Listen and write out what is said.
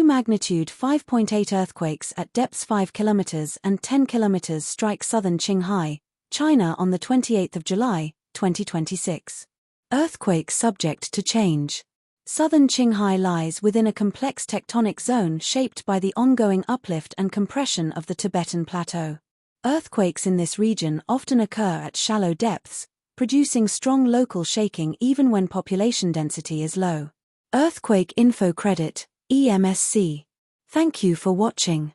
magnitude 5.8 earthquakes at depths 5 km and 10 km strike southern Qinghai, China on the 28th of July, 2026. Earthquake subject to change. Southern Qinghai lies within a complex tectonic zone shaped by the ongoing uplift and compression of the Tibetan Plateau. Earthquakes in this region often occur at shallow depths, producing strong local shaking even when population density is low. Earthquake Info Credit, EMSC. Thank you for watching.